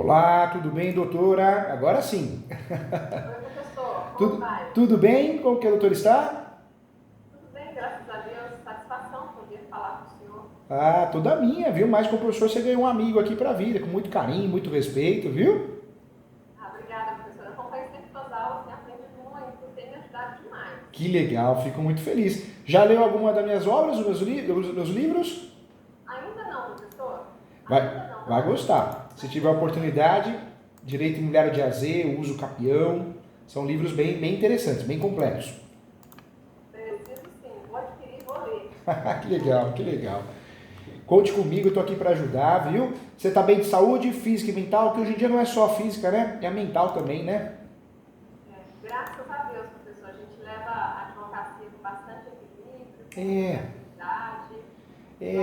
Olá, tudo bem, doutora? Agora sim. Oi, professor, como Tudo, vai? tudo bem? Como que a doutora está? Tudo bem, graças a Deus. Satisfação poder falar com o senhor. Ah, toda minha, viu? Mas com o professor você ganhou um amigo aqui pra vida, com muito carinho, muito respeito, viu? Obrigada, professor. Eu acompanho sempre suas aulas e aprendo muito, tem me ajudado demais. Que legal, fico muito feliz. Já leu alguma das minhas obras, os meus livros? Ainda não, professor? Vai, Ainda não, vai mas gostar. Se tiver oportunidade, Direito Imobiliário de AZ, O Uso Capião, são livros bem interessantes, bem completos. preciso sim. Vou adquirir e vou ler. Que legal, que legal. Conte comigo, eu estou aqui para ajudar, viu? Você está bem de saúde, física e mental, que hoje em dia não é só física, né? É a mental também, né? Graças a Deus, professor. A gente leva a advocacia com bastante equilíbrio, com muita É, tranquilidade. é,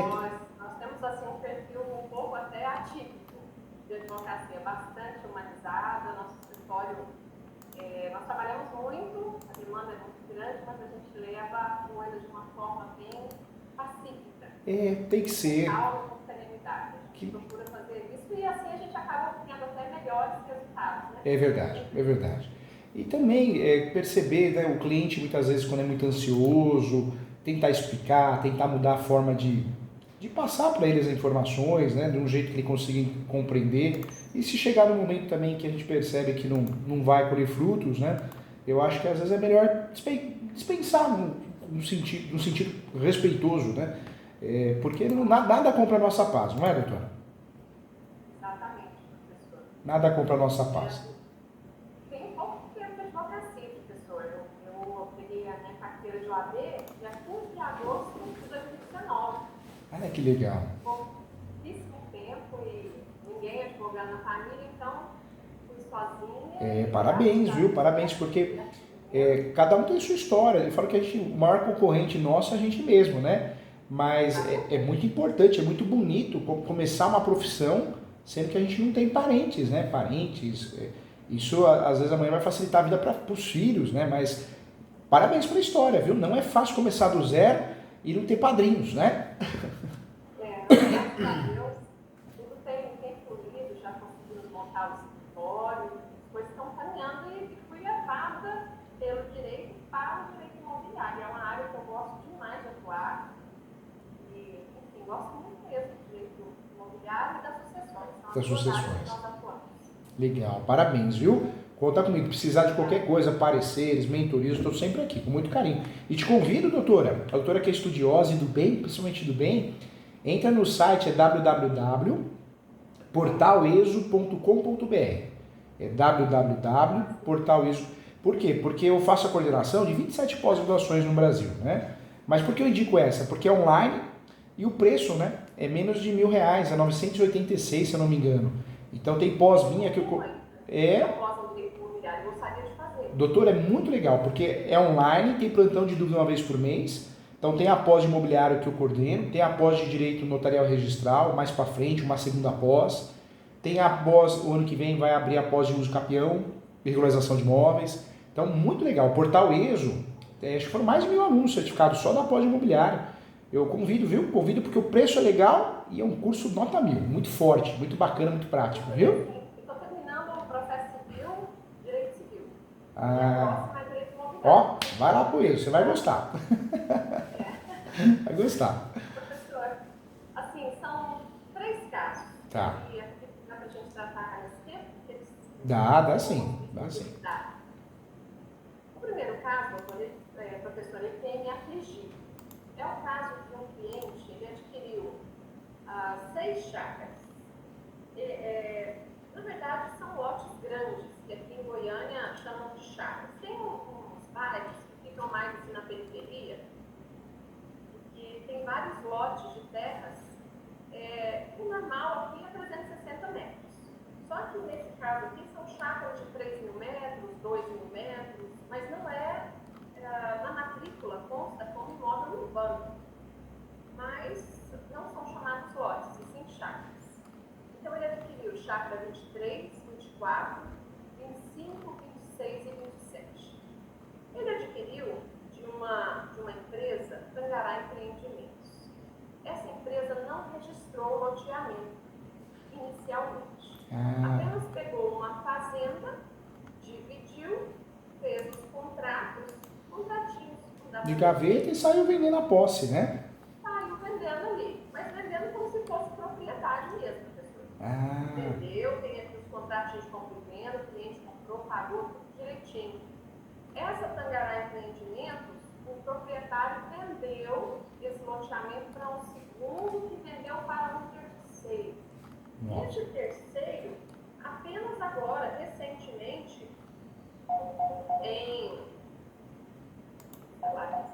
Nós temos assim um perfil um pouco até atípico de advocacia, bastante humanizada. Nosso escritório, nós trabalhamos muito, a demanda é muito grande, mas a gente leva a coisa de uma forma bem pacífica, tem que com ser. calma, com serenidade. A gente Que- procura fazer isso e assim a gente acaba tendo até melhores resultados, né? É verdade, é verdade. E também perceber, né, o cliente muitas vezes quando é muito ansioso, tentar explicar, tentar mudar a forma de passar para ele as informações, né, de um jeito que ele consiga compreender. E se chegar no momento também que a gente percebe que não vai colher frutos, né, eu acho que às vezes é melhor dispensar no sentido respeitoso, né, porque nada compra a nossa paz, não é, doutora? Exatamente, professor. Nada compra a nossa paz. É, tem um pouco tempo de advocacia, professor. Eu peguei a minha carteira de OAB dia 15 de agosto de 2019. Olha que legal. Pouquíssimo tempo e ninguém advogando na família, então fui sozinha e Parabéns, graças a viu? Deus Parabéns, porque cada um tem sua história. Eu falo que o maior concorrente nosso é a gente mesmo, né? Mas é muito importante, é muito bonito começar uma profissão sendo que a gente não tem parentes, né? Parentes. Isso, às vezes, amanhã vai facilitar a vida para os filhos, né? Mas parabéns pela história, viu? Não é fácil começar do zero e não ter padrinhos, né? graças a Deus, tudo tem fluído, já conseguimos montar o escritório, as coisas estão caminhando e fui levada pelo direito para o direito imobiliário. É uma área que eu gosto demais de atuar e, enfim, gosto muito mesmo do direito imobiliário e das sucessões. São Das as duas áreas que sucessões. nós atuamos. Legal, parabéns, viu? Conta comigo, precisar de qualquer coisa, pareceres, mentorias, estou sempre aqui, com muito carinho. E te convido, doutora, a doutora que é estudiosa e do bem, principalmente do bem, entra no site, é www.portaleso.com.br. É www.portaleso. Por quê? Porque eu faço a coordenação de 27 pós-graduações no Brasil, né? Mas por que eu indico essa? Porque é online e o preço, né, é menos de R$ 1.000, é 986, se eu não me engano. Então tem pós minha que eu... Eu É, posso no direito imobiliário, gostaria de fazer. doutor, é muito legal, porque é online, tem plantão de dúvida uma vez por mês. Então tem a pós de imobiliário que eu coordeno, tem a pós de direito notarial e registral, mais para frente, uma segunda pós. Tem a pós, o ano que vem vai abrir a pós de uso capião, regularização de imóveis. Então, muito legal. O Portal ESO, acho que foram mais de 1.000 alunos certificados só da pós de imobiliário. Eu convido, viu? Convido porque o preço é legal e é um curso nota 1.000, muito forte, muito bacana, muito prático, viu? Estou terminando o processo civil, direito civil. E a Ah, próxima é direito imobiliário. ó, vai lá com isso, você vai gostar. Vai gostar. Professor, assim, são 3 casos. Tá. E acredito que dá para a gente tratar nesse tempo, porque eles Dá sim, dá sim. Dá. O primeiro caso, professor, ele tem me afligido. É o caso de um cliente, ele adquiriu 6 chácaras. Na verdade, são lotes grandes, que aqui em Goiânia chamam de chácaras. Tem uns bairros que ficam mais assim na periferia, que tem vários lotes de terras. O normal aqui é 360 metros. Só que nesse caso aqui são chácaras de 3.000 metros, 2.000 metros, mas não na matrícula consta como imóvel urbano. Mas não são chamados lotes, e sim chácaras. Então ele adquiriu chácara 23, 24, 25, 26 e 27. Ele adquiriu de uma empresa, Tangará Empreendimentos. Essa empresa não registrou o loteamento inicialmente. Ah, Apenas de gaveta e saiu vendendo a posse, né? Saiu vendendo ali, mas vendendo como se fosse propriedade mesmo, professor. Ah, Vendeu, tem aqui os contratinhos de compra e venda, o cliente comprou, pagou tudo direitinho. Essa Tangará Empreendimentos, o proprietário vendeu esse loteamento para um segundo que vendeu para um terceiro. nossa. Este terceiro, apenas agora, recentemente, em, sei lá,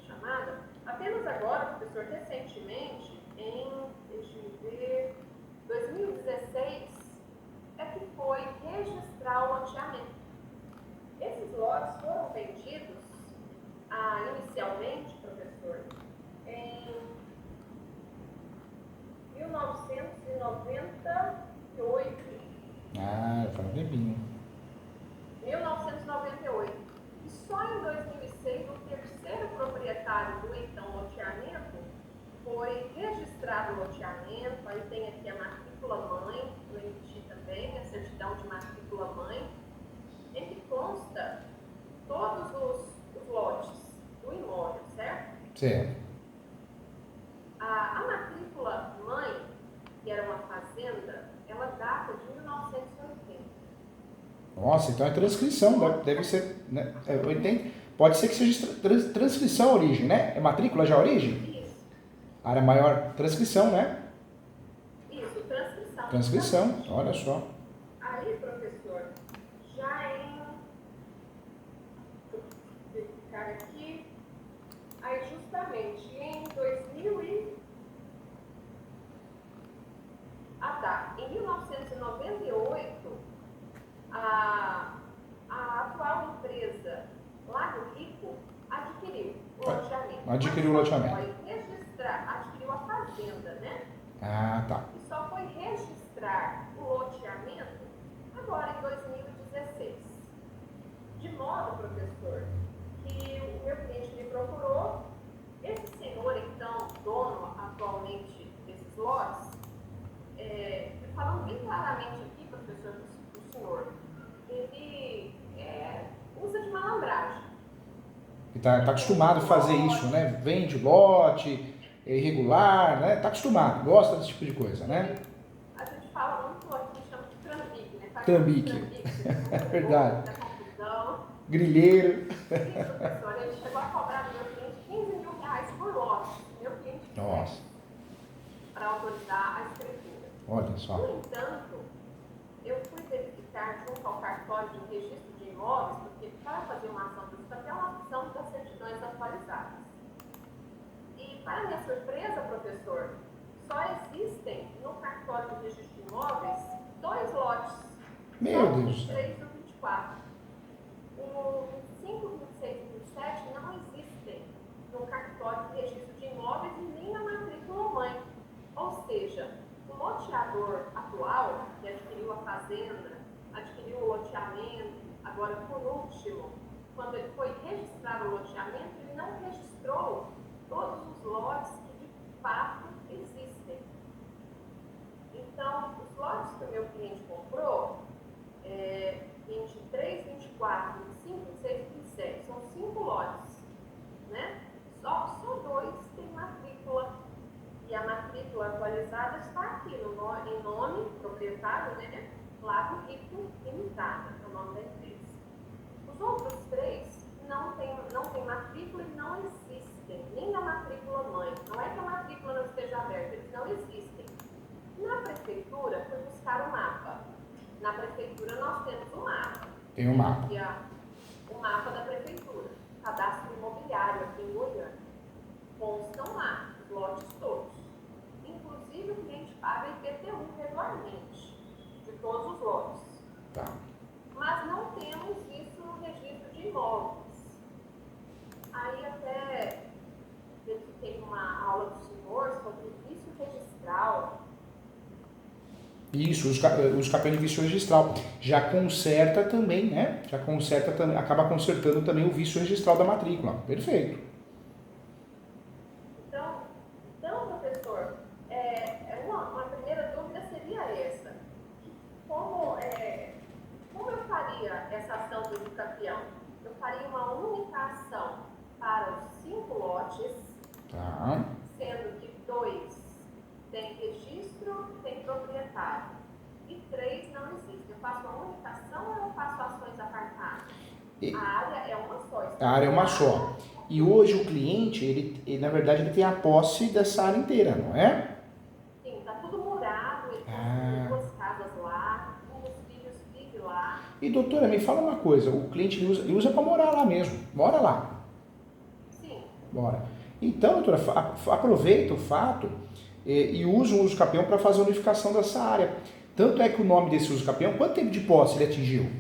chamada, apenas agora, professor, recentemente, deixa eu ver, 2016, é que foi registrar o loteamento. Esses lotes foram vendidos inicialmente, professor, em 1998. Ah, faz um tempinho. 1998. E só em 2006, o terceiro proprietário do então loteamento foi registrado o loteamento. Aí tem aqui a matrícula mãe, eu emiti também, a certidão de matrícula mãe, em que consta todos os lotes do imóvel, certo? Certo. A matrícula mãe, que era uma fazenda, ela data de 1980. Nossa, então é transcrição, deve ser, né? Eu entendo. Pode ser que seja transcrição a origem, né? É matrícula já a origem? Isso, Área maior, transcrição, né? isso, transcrição. Transcrição, olha só. Aí, professor, já deixa eu verificar aqui, aí justamente em 2000 em 1998, a atual empresa Lago Rico adquiriu o loteamento. Adquiriu o loteamento. Foi registrar, adquiriu a fazenda, né? Ah, tá. E só foi registrar o loteamento agora em 2016. De modo, professor, que o meu cliente me procurou, esse senhor, então, dono atualmente desses lotes, falando bem claramente aqui, professor, do senhor, ele usa de malandragem. E tá acostumado a fazer isso, né? Vende lote, é irregular, né? Tá acostumado, gosta desse tipo de coisa, né? A gente fala muito aqui, chama de trambique, né? Trambique. É verdade. Da confusão. Grilheiro. Isso, professor, ele chegou a cobrar do meu cliente R$ 15.000 por lote. Meu cliente Nossa, para autorizar a escritura. olha só. No entanto, eu fui verificar junto ao cartório de registro de imóveis, porque para fazer uma ação desse papel é uma ação das certidões atualizadas. E, para minha surpresa, professor, só existem no cartório de registro de imóveis 2 lotes. Meu só o Deus. 23 e o 24. O 25, 26 e 27 não existem no cartório de registro de imóveis e nem na matrícula mãe. Ou seja, o loteador atual, que adquiriu a fazenda, adquiriu o loteamento, agora por último, quando ele foi registrar o loteamento, ele não registrou todos os lotes que de fato existem. Então, os lotes que o meu cliente comprou, 23, 24, 25, 26 e 27, são 5 lotes, né? Só 2 têm matrícula. E a matrícula atualizada está aqui em nome proprietário, né? Lago Rico Limitada, é o nome da empresa. Os outros 3 não tem matrícula e não existem, nem na matrícula mãe. Não é que a matrícula não esteja aberta, eles não existem. Na prefeitura, fui buscar o mapa. Na prefeitura nós temos o mapa. Tem um mapa. Aqui, o mapa da prefeitura, cadastro imobiliário aqui em Goiânia. Constam lá os lotes todos. Inclusive, o cliente paga IPTU regularmente de todos os lotes. Tá. Mas não temos isso no registro de imóveis. Aí até tem uma aula do senhor sobre vício registral. Isso, os capéis de vício registral. Já conserta também, né? Já conserta também, acaba consertando também o vício registral da matrícula. Perfeito. Então, professor, uma primeira dúvida seria essa. Como eu faria essa ação do campeão? Eu faria uma única ação para os 5 lotes, Tá. sendo que 2 tem registro, tem proprietário, e 3 não existem. Eu faço uma unificação ou eu faço ações apartadas? E- A área é uma só. A área é uma só. E hoje o cliente, na verdade, ele tem a posse dessa área inteira, não é? Sim, tá tudo murado, ele Ah. tem 2 casas lá, um dos filhos vive lá. E doutora, me fala uma coisa, o cliente ele usa para morar lá mesmo, mora lá, Sim, bora. Então, doutora, aproveita o fato e usa um uso capião para fazer a unificação dessa área. Tanto é que o nome desse uso capião, quanto tempo de posse ele atingiu?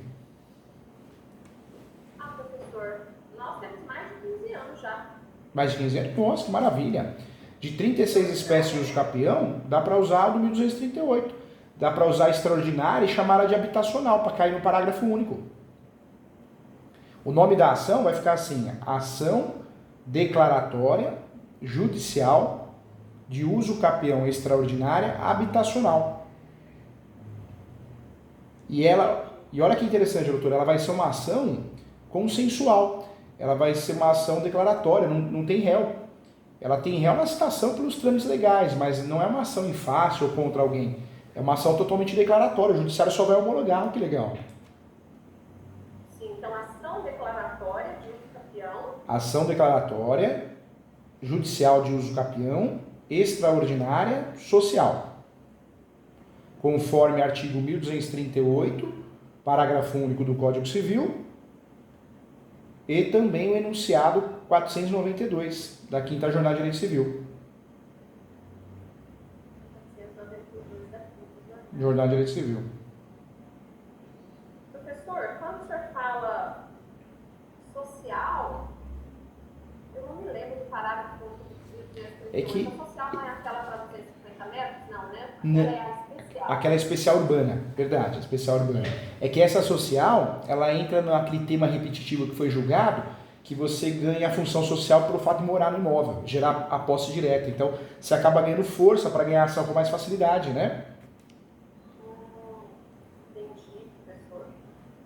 professor, nós temos mais de 15 anos já. Mais de 15 anos? Nossa, que maravilha! De 36 espécies de uso capião, dá para usar do 1238. Dá para usar extraordinária e chamar ela de habitacional, para cair no parágrafo único. O nome da ação vai ficar assim: ação declaratória judicial de uso capião extraordinária habitacional. E olha que interessante, doutora, ela vai ser uma ação consensual. Ela vai ser uma ação declaratória, não tem réu. Ela tem réu na citação pelos trâmites legais, mas não é uma ação em face ou contra alguém. É uma ação totalmente declaratória. O judiciário só vai homologar, que legal. Sim, então ação declaratória de uso capião. Ação declaratória, judicial de uso capião, extraordinária, social. Conforme artigo 1238, parágrafo único do Código Civil, e também o enunciado 492 da 5ª Jornada de Direito Civil. Jornada de Direito Civil. Professor, quando o senhor fala social, eu não me lembro do parágrafo É que a social não é aquela para 250 metros, não, né? Né? Ela é a especial. Aquela especial urbana, verdade, a especial urbana. É que essa social, ela entra naquele tema repetitivo que foi julgado, que você ganha a função social pelo fato de morar no imóvel, gerar a posse direta. Então, você acaba ganhando força para ganhar a ação com mais facilidade, né? Entendi, professor.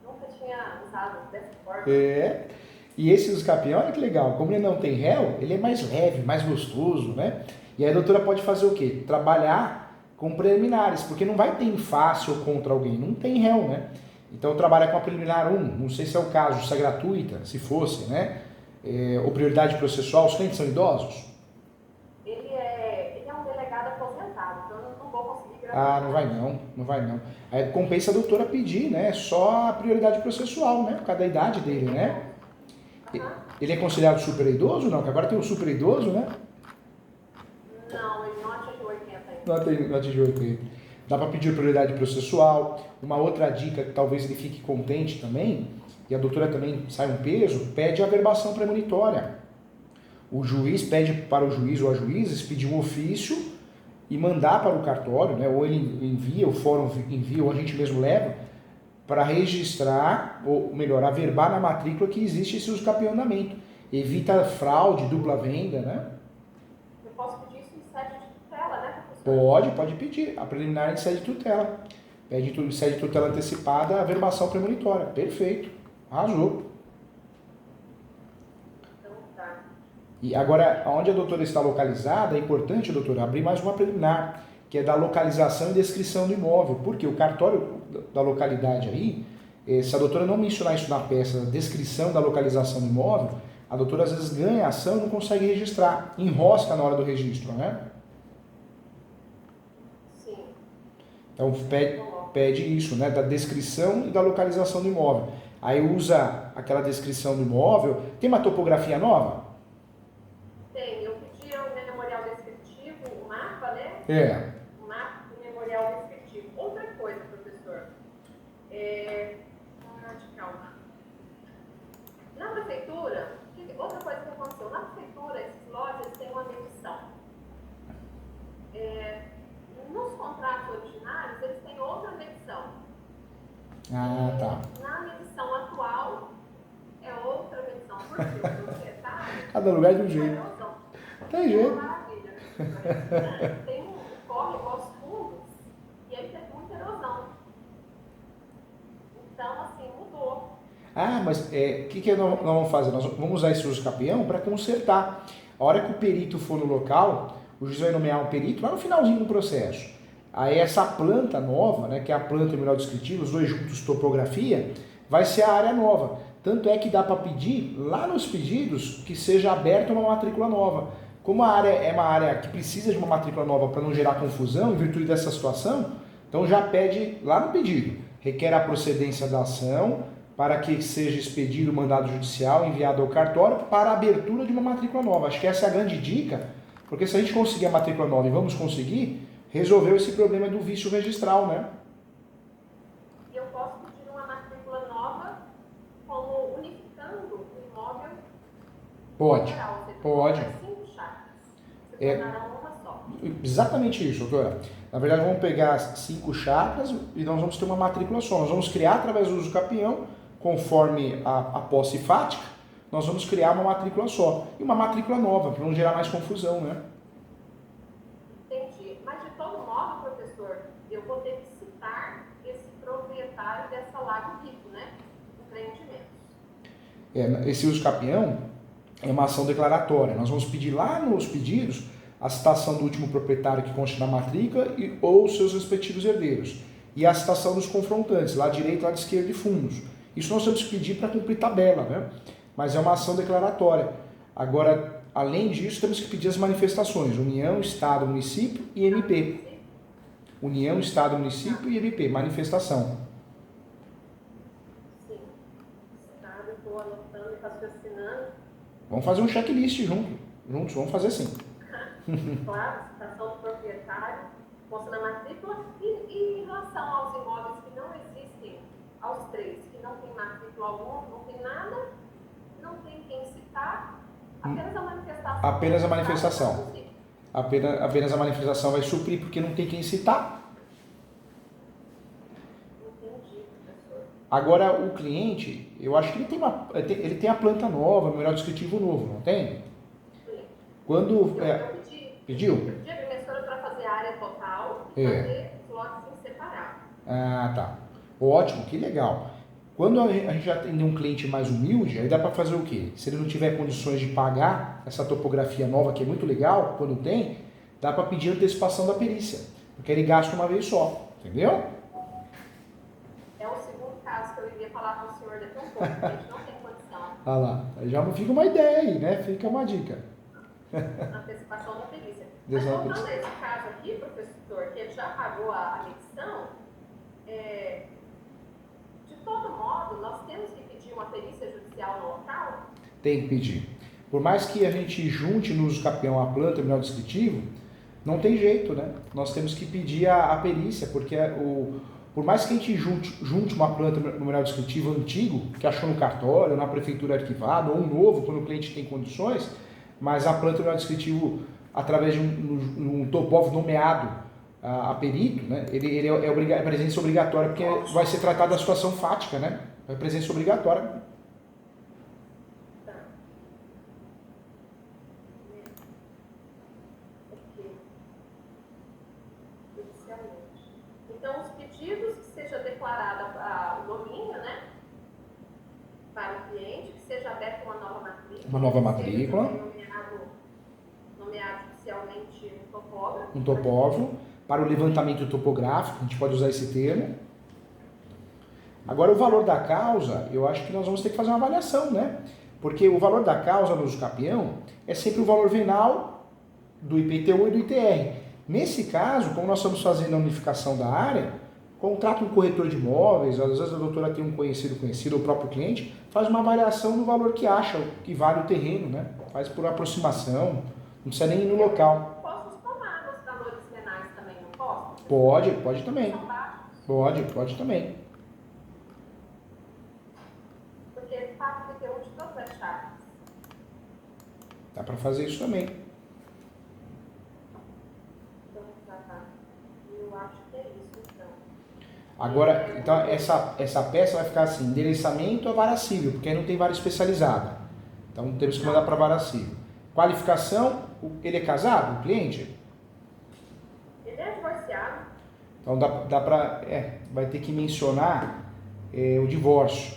Nunca tinha usado dessa forma. É. E esse uso capião, olha que legal, como ele não tem réu, ele é mais leve, mais gostoso, né? E aí a doutora pode fazer o quê? Trabalhar com preliminares, porque não vai ter em face ou contra alguém, não tem réu, né? Então trabalha com a preliminar 1, não sei se é o caso, se é gratuita, se fosse, né? Ou prioridade processual, os clientes são idosos? Ele é um delegado aposentado, então eu não vou conseguir Ah, não vai não, não vai não. Aí compensa a doutora pedir, né? Só a prioridade processual, né? Por causa da idade dele, né? Ele é considerado super idoso, não? Que agora tem o super idoso, né? Não, ele não atingiu 80 ainda. Não atingiu 80. Dá para pedir prioridade processual. Uma outra dica que talvez ele fique contente também, e a doutora também sai um peso, pede a averbação premonitória. O juiz pede para o juiz ou a juíza expedir um ofício e mandar para o cartório, né? Ou ele envia, o fórum envia, ou a gente mesmo leva, para registrar, ou melhor, averbar na matrícula que existe esse uso capião-andamento. Evita fraude, dupla venda, né? Eu posso pedir isso em sede de tutela, né, professor? Pode pedir. A preliminar em sede de tutela. Pede em sede de tutela antecipada a averbação premonitória. Perfeito. Arrasou. Então tá. E agora, onde a doutora está localizada, é importante, doutora, abrir mais uma preliminar, que é da localização e descrição do imóvel. Porque o cartório da localidade aí, se a doutora não mencionar isso na peça, a descrição da localização do imóvel, a doutora às vezes ganha a ação e não consegue registrar. Enrosca na hora do registro, né? Sim. Então pede isso, né? Da descrição e da localização do imóvel. Aí usa aquela descrição do imóvel. Tem uma topografia nova? Tem. Eu pedi o memorial descritivo, o mapa, né? É. O mapa do memorial descritivo. Outra coisa, professor. Calma. Na prefeitura, outra coisa que aconteceu. Na prefeitura, esses lotes têm uma medição. Nos contratos originários, eles têm outra medição. Ah, tá. Na medição atual, é outra medição. Por quê? Porque o proprietário... Cada lugar de um jeito. Tem jeito. Maravilha. Tem um córrego aos fundos e aí teve muita erosão. Então, assim, mudou. Ah, mas o que nós vamos fazer? Nós vamos usar esse usucapião para consertar. A hora que o perito for no local, o juiz vai nomear um perito lá no finalzinho do processo. Aí essa planta nova, né, que é a planta e o memorial descritivo, os dois juntos topografia, vai ser a área nova. Tanto é que dá para pedir lá nos pedidos que seja aberta uma matrícula nova. Como a área é uma área que precisa de uma matrícula nova para não gerar confusão em virtude dessa situação, então já pede lá no pedido, requer a procedência da ação para que seja expedido o mandado judicial enviado ao cartório para a abertura de uma matrícula nova. Acho que essa é a grande dica, porque se a gente conseguir a matrícula nova e vamos conseguir, resolveu esse problema do vício registral, né? E eu posso pedir uma matrícula nova como unificando o imóvel Pode, geral, pode. 5 chácaras. Se tornarão uma só. Exatamente isso, doutora. Na verdade, vamos pegar 5 chácaras e nós vamos ter uma matrícula só. Nós vamos criar através do usucapião, conforme a posse fática, nós vamos criar uma matrícula só. E uma matrícula nova, para não gerar mais confusão, né? Entendi. Mas de todo modo, professor, eu vou ter que citar esse proprietário dessa Lago Rico, né? Empreendimentos. Esse usucapião é uma ação declaratória. Nós vamos pedir lá nos pedidos a citação do último proprietário que conste na matrícula ou seus respectivos herdeiros. E a citação dos confrontantes, lá direito, lá de esquerda e fundos. Isso nós temos que pedir para cumprir tabela, né? Mas é uma ação declaratória. Agora, além disso, temos que pedir as manifestações: União, Estado, Município e MP. União, Estado, Município e MP, manifestação. Sim. Estado, eu estou anotando e raciocinando. Vamos fazer um checklist juntos, vamos fazer assim. Claro, citação do proprietário, consta na matrícula, e em relação aos imóveis que não existem, aos 3, que não tem matrícula alguma, não tem nada, não tem quem citar, apenas a manifestação. Apenas a manifestação. Apenas a manifestação vai suprir, porque não tem quem citar. Entendi, professor. Agora, o cliente, eu acho que ele tem a planta nova, o memorial descritivo novo, não tem? Sim. Quando... Eu Pediu? Eu pedi a professora para fazer a área total e fazer os lotes em separado. Ah, tá. Ótimo, que legal. Quando a gente já tem um cliente mais humilde, aí dá para fazer o quê? Se ele não tiver condições de pagar essa topografia nova, que é muito legal, quando tem, dá para pedir antecipação da perícia, porque ele gasta uma vez só, entendeu? É o segundo caso que eu iria falar com o senhor daqui a um pouco, porque a gente não tem condição. Ah lá, aí já fica uma ideia aí, né? Fica uma dica. Antecipação da perícia. Mas voltando a esse caso aqui, professor, que ele já pagou a micção, de todo modo, nós temos que pedir uma perícia judicial no local? Tem que pedir. Por mais que a gente junte no usucapião a planta e o memorial descritivo, não tem jeito, né? Nós temos que pedir a perícia, porque por mais que a gente junte uma planta e memorial descritivo antigo, que achou no cartório, na prefeitura arquivado, ou um novo, quando o cliente tem condições, mas a planta e memorial descritivo, através de um topógrafo nomeado a perito, né? Ele é presença obrigatória, porque vai ser tratado a situação fática, né? É presença obrigatória. Então, os pedidos que seja declarado o domínio, né, para o cliente, que seja aberta uma nova matrícula. Uma nova matrícula. Nomeado oficialmente um topógrafo. Um topógrafo. Para o levantamento topográfico, a gente pode usar esse termo. Agora, o valor da causa, eu acho que nós vamos ter que fazer uma avaliação, né? Porque o valor da causa no usucapião é sempre o valor venal do IPTU e do ITR. Nesse caso, como nós estamos fazendo a unificação da área, contrata um corretor de imóveis, às vezes a doutora tem um conhecido, ou o próprio cliente, faz uma avaliação do valor que acha, que vale o terreno, né? Faz por aproximação, não precisa nem ir no local. Posso somar nos valores venais também, não posso? Pode também. São baixos. Pode também. Porque ele paga o IPTU de todas as chácaras. Dá para fazer isso também. Eu acho que é isso, então. Agora, então essa peça vai ficar assim, endereçamento a vara civil, porque aí não tem vara especializada. Então temos que mandar para a vara civil. Qualificação, ele é casado, o cliente? Ele é divorciado. Então vai ter que mencionar o divórcio.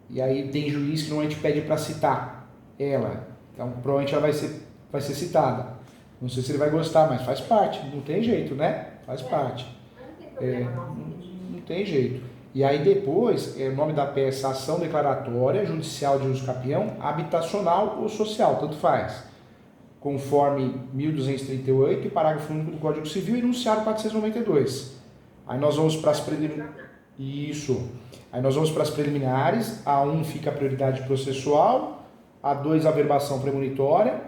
E aí tem juiz que normalmente pede para citar ela. Então, provavelmente ela vai ser citada. Não sei se ele vai gostar, mas faz parte. Não tem jeito, né? Faz parte. Não tem problema não. Não tem jeito. E aí depois, o nome da peça, ação declaratória, judicial de uso capião, habitacional ou social, tanto faz. Conforme 1238, parágrafo único do Código Civil, enunciado 492. Aí nós vamos para as preliminares. Isso. Aí nós vamos para as preliminares. A1 fica a prioridade processual, A2 a averbação premonitória,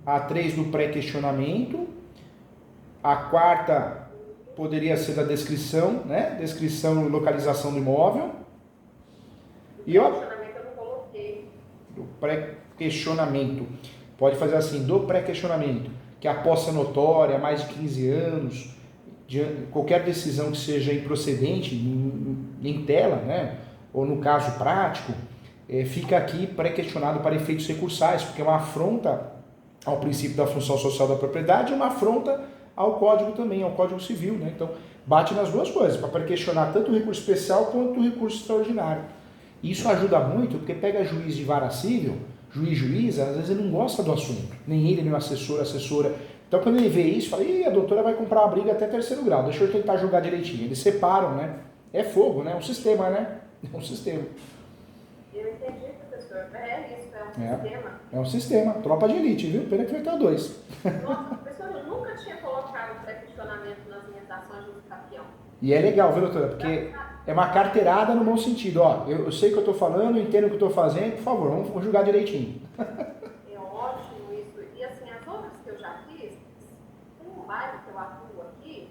A3 do pré-questionamento, a quarta poderia ser da descrição, né? Descrição e localização do imóvel. E ó, do pré-questionamento. Pode fazer assim, do pré-questionamento, que a posse é notória, há mais de 15 anos, qualquer decisão que seja improcedente, em tela, né? Ou no caso prático, fica aqui pré-questionado para efeitos recursais, porque é uma afronta ao princípio da função social da propriedade e uma afronta ao Código também, ao Código Civil, né? Então, bate nas duas coisas, para questionar tanto o recurso especial quanto o recurso extraordinário. E isso ajuda muito, porque pega juiz de vara civil, juiz, às vezes ele não gosta do assunto, nem ele, nem o assessor, assessora. Então, quando ele vê isso, fala, ih, a doutora vai comprar uma briga até 3º grau, deixa eu tentar jogar direitinho. Eles separam, né? É fogo, né? É um sistema, né? É um sistema. Eu entendi, professor. É isso, é um sistema. É um sistema, tropa de elite, viu? Pena que vai ter 2. Nossa, professor, eu nunca tinha colocado pré-questionamento nas minhas ações de uso capião. E é legal, viu, doutora? Porque é uma carteirada no bom sentido. Ó, eu sei o que eu estou falando, eu entendo o que eu estou fazendo, por favor, vamos julgar direitinho. É ótimo isso. E assim, as outras que eu já fiz, tem um bairro que eu atuo aqui,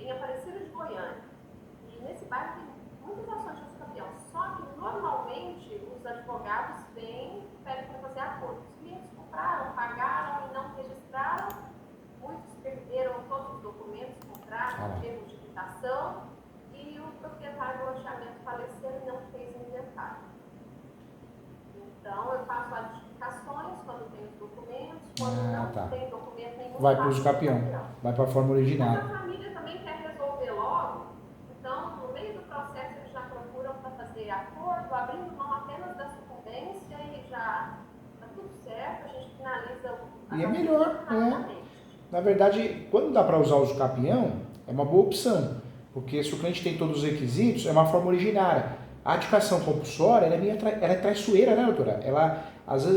em Aparecida de Goiânia. E nesse bairro tem muitas ações de uso capião. Só que normalmente os advogados vêm e pedem para fazer acordo. Os clientes compraram, pagaram e não registraram. Muitos perderam todos os documentos, contratos, termos de quitação, e o proprietário do loteamento faleceu e não fez inventário. Então, eu faço adjudicações quando tem os documentos, quando não tem documento nenhum. Vai para o uso capião, vai para a forma originária. Mas a família também quer resolver logo, então, no meio do processo, eles já procuram para fazer acordo, abrindo mão apenas da sucumbência e já está tudo certo, a gente finaliza o. E é melhor, né? Na verdade, quando dá para usar o uso capião, é uma boa opção, porque se o cliente tem todos os requisitos, é uma forma originária. A adjudicação compulsória, ela é traiçoeira, né, doutora? Ela,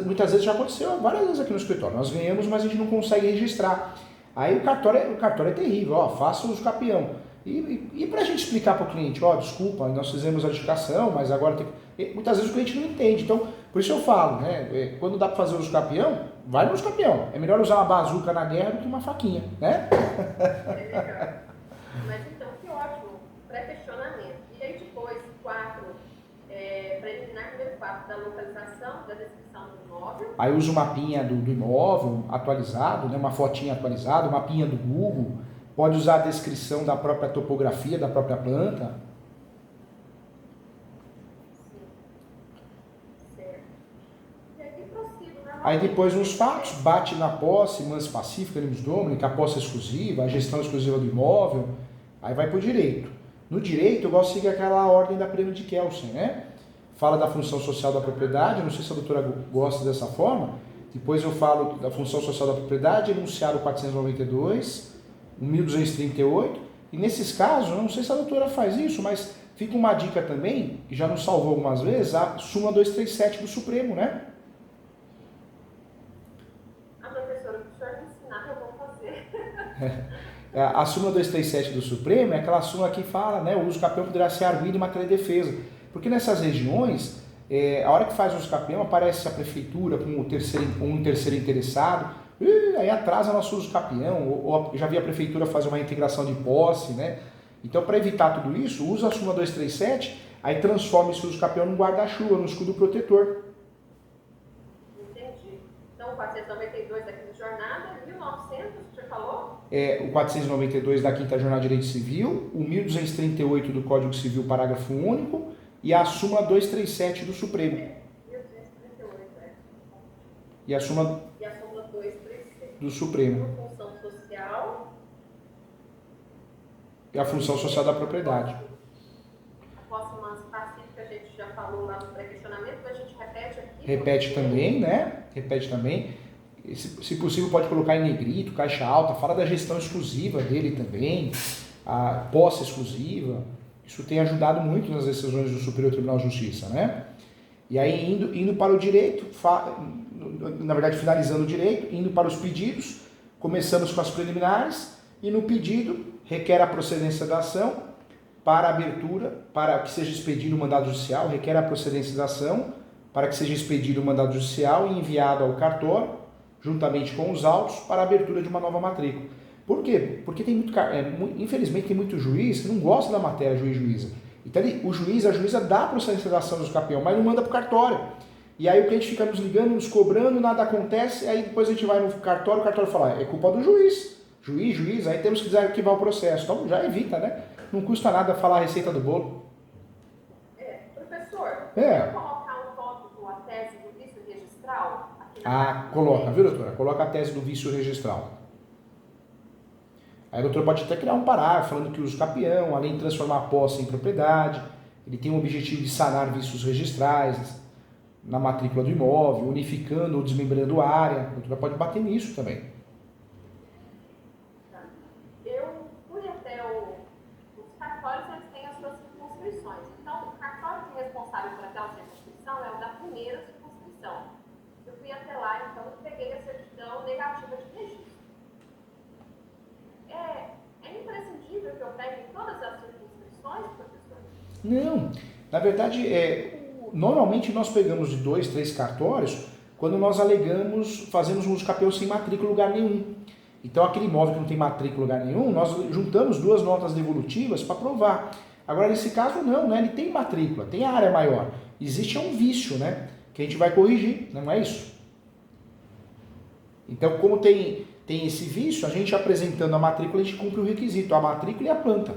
muitas vezes já aconteceu, várias vezes aqui no escritório, nós ganhamos, mas a gente não consegue registrar. Aí o cartório é terrível, ó, faça o uso capião. E para a gente explicar para o cliente, ó, desculpa, nós fizemos a adjudicação, mas agora tem que... Muitas vezes o cliente não entende, então, por isso eu falo, né, quando dá para fazer o uso capião, vai no uso capião. É melhor usar uma bazuca na guerra do que uma faquinha, né? É melhor. Mas então, que ótimo, pré-questionamento. E aí depois, 4, preliminar número 4, da localização, da descrição do imóvel. Aí usa o mapinha do imóvel atualizado, né, uma fotinha atualizada, o mapinha do Google. Pode usar a descrição da própria topografia, da própria planta. Sim. Certo. E aqui prossigo, né? Aí depois nos fatos, bate na posse, mansa pacífica, limis domini, que a posse é exclusiva, a gestão exclusiva do imóvel. Aí vai para o direito. No direito, eu gosto de seguir aquela ordem da Prêmio de Kelsen, né? Fala da função social da propriedade, eu não sei se a doutora gosta dessa forma. Depois eu falo da função social da propriedade, enunciado 492, 1238. E nesses casos, eu não sei se a doutora faz isso, mas fica uma dica também, que já nos salvou algumas vezes, a súmula 237 do Supremo, né? Professora, o senhor me ensinar, eu vou fazer. A súmula 237 do Supremo é aquela súmula que fala, né, o uso capião poderá ser arguido em matéria de defesa. Porque nessas regiões, a hora que faz o uso capião, aparece a prefeitura com um terceiro interessado, aí atrasa nosso uso capião, ou já vi a prefeitura fazer uma integração de posse, né? Então, para evitar tudo isso, usa a súmula 237, aí transforma esse uso capião num guarda-chuva, num escudo protetor. Entendi. Então, o 492 da quinta jornada, 1900, você falou? O 492 da quinta jornada de direito civil, o 1238 do Código Civil, parágrafo único, e a súmula 237 do Supremo. 1238, E a súmula 237 do Supremo. A função social. E a função social da propriedade. A posse mansa pacífica que a gente já falou lá no pré-questionamento, mas a gente repete aqui. Repete também, né? Repete também. Se possível, pode colocar em negrito, caixa alta, fala da gestão exclusiva dele também, a posse exclusiva. Isso tem ajudado muito nas decisões do Superior Tribunal de Justiça, né? E aí, indo para o direito, na verdade, finalizando o direito, indo para os pedidos, começamos com as preliminares, e no pedido, requer a procedência da ação para abertura, para que seja expedido o mandado judicial, requer a procedência da ação para que seja expedido o mandado judicial e enviado ao cartório, juntamente com os autos, para a abertura de uma nova matrícula. Por quê? Porque tem infelizmente tem muito juiz que não gosta da matéria juiz e juíza. Então o juiz, a juíza dá a procedência da ação do campeão, mas não manda para o cartório. E aí o cliente fica nos ligando, nos cobrando, nada acontece, aí depois a gente vai no cartório, o cartório fala, é culpa do juiz. Juiz, aí temos que desarquivar o processo. Então já evita, né? Não custa nada falar a receita do bolo. Professor, É. Colocar um tópico, a tese do vício registral? Coloca, viu, doutora? Coloca a tese do vício registral. Aí a doutora pode até criar um parágrafo falando que o uso capião, além de transformar a posse em propriedade, ele tem o objetivo de sanar vícios registrais na matrícula do imóvel, unificando ou desmembrando a área. A doutora pode bater nisso também. Eu fui até os cartórios, eles têm as suas circunscrições. Então, o cartório que é responsável por aquela circunscrição é o da primeira circunscrição. Eu fui até lá, então, e peguei a certidão negativa de registro. É imprescindível que eu pegue todas as circunscrições, professor? Não, na verdade, normalmente nós pegamos de 2, 3 cartórios quando nós alegamos, fazemos um uso capião sem matrícula em lugar nenhum. Então aquele imóvel que não tem matrícula em lugar nenhum, nós juntamos 2 notas devolutivas para provar. Agora nesse caso não, né? Ele tem matrícula, tem a área maior. Existe um vício, né? Que a gente vai corrigir, não é isso? Então como tem esse vício, a gente apresentando a matrícula, a gente cumpre o requisito, a matrícula e a planta.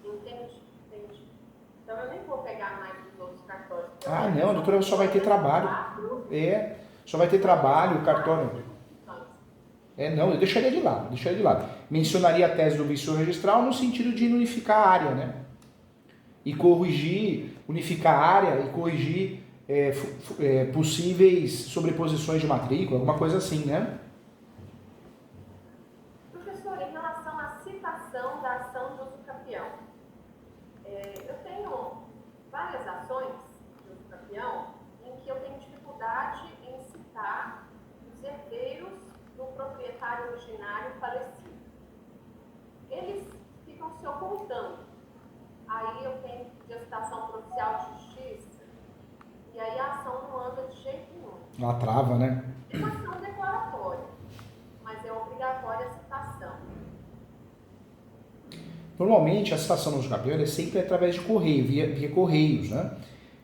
Entendi. Então eu nem vou pegar mais dos outros cartórios. Não, doutora, só vai ter trabalho. Só vai ter trabalho, o cartório. Não, eu deixaria de lado. Mencionaria a tese do vício registral no sentido de unificar a área, né? E corrigir, unificar a área e corrigir possíveis sobreposições de matrícula, alguma coisa assim, né? Professor, em relação à citação da ação de uso capião, eu tenho várias ações de uso capião em que eu tenho dificuldade em citar os herdeiros do proprietário originário falecido. Eles ficam se ocultando. Aí eu tenho que pedir a citação para o oficial de justiça, e aí a ação não anda de jeito nenhum. Ela trava, né? É uma ação declaratória, mas é obrigatória a citação. Normalmente a citação no uso capião é sempre através de correio, via correios, né?